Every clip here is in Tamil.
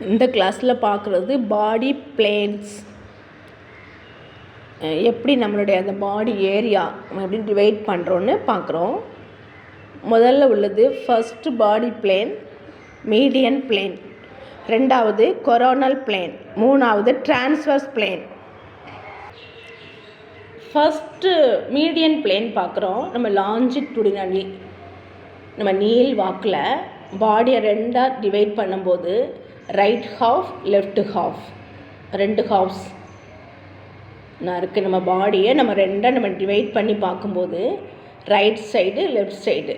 இந்த கிளாஸில் பார்க்குறது பாடி பிளேன்ஸ், எப்படி நம்மளுடைய அந்த பாடி ஏரியா எப்படி டிவைட் பண்ணுறோன்னு பார்க்குறோம். முதல்ல உள்ளது ஃபஸ்ட்டு பாடி பிளேன், மீடியன் பிளேன், ரெண்டாவது கொரோனல் பிளேன், மூணாவது transverse plane. First median plane பார்க்குறோம். நம்ம லாஞ்சிடியூடினலி நம்ம நீள் வாக்கில் பாடியை ரெண்டாக டிவைட் பண்ணும்போது ரைட் ஹாஃப் லெஃப்ட் ஹாஃப், ரெண்டு ஹாஃப்ஸ் நான் இருக்குது. நம்ம பாடியை நம்ம ரெண்டாக நம்ம டிவைட் பண்ணி பார்க்கும்போது ரைட் சைடு லெஃப்ட் சைடு,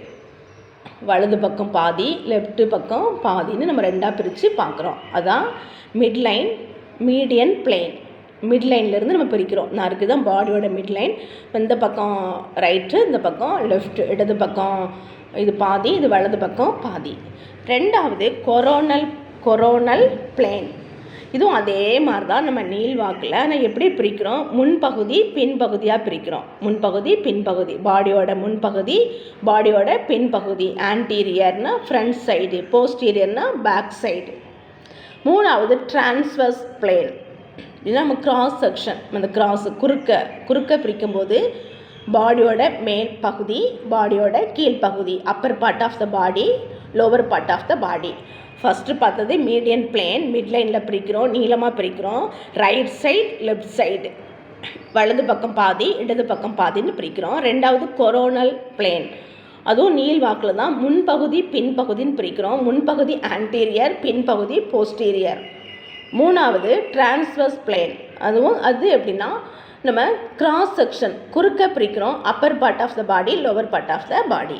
வலது பக்கம் பாதி லெஃப்ட்டு பக்கம் பாதின்னு நம்ம ரெண்டாக பிரித்து பார்க்குறோம். அதான் மிட்லைன் மீடியன் பிளேன். மிட்லைன்லேருந்து நம்ம பிரிக்கிறோம். நான் இருக்குது தான் பாடியோட மிட்லைன். இந்த பக்கம் ரைட்டு, இந்த பக்கம் லெஃப்ட்டு, இடது பக்கம் இது பாதி, இது வலது பக்கம் பாதி. ரெண்டாவது கொரோனல் பிளேன். இதுவும் அதே மாதிரி தான் நம்ம நீள்வாக்கில் நான் எப்படி பிரிக்கிறோம், முன்பகுதி பின்பகுதியாக பிரிக்கிறோம். முன்பகுதி பின்பகுதி, பாடியோட முன்பகுதி பாடியோட பின்பகுதி, ஆன்டீரியர்னா ஃப்ரண்ட் சைடு, போஸ்டீரியர்னா பேக் சைடு. மூணாவது டிரான்ஸ்வர்ஸ் பிளேன். இதுதான் நம்ம கிராஸ் செக்ஷன். அந்த குறுக்க பிரிக்கும்போது பாடியோட மேல் பகுதி பாடியோட கீழ்ப்பகுதி, upper part of the body lower part of the body. First பார்த்தது மீடியன் பிளேன், மிட்லைனில் பிரிக்கிறோம், நீளமாக பிரிக்கிறோம். ரைட் சைடு லெஃப்ட் சைடு, வலது பக்கம் பாதி இடது பக்கம் பாதின்னு பிரிக்கிறோம். ரெண்டாவது கொரோனல் பிளேன், அதுவும் நீள்வாக்கில் தான் முன்பகுதி பின்பகுதின்னு பிரிக்கிறோம். முன்பகுதி ஆன்டீரியர், பின்பகுதி போஸ்டீரியர். மூணாவது டிரான்ஸ்வர்ஸ் பிளேன், அது எப்படின்னா நம்ம கிராஸ் செக்ஷன் குறுக்க பிரிக்கிறோம், upper part of the body lower part of the body.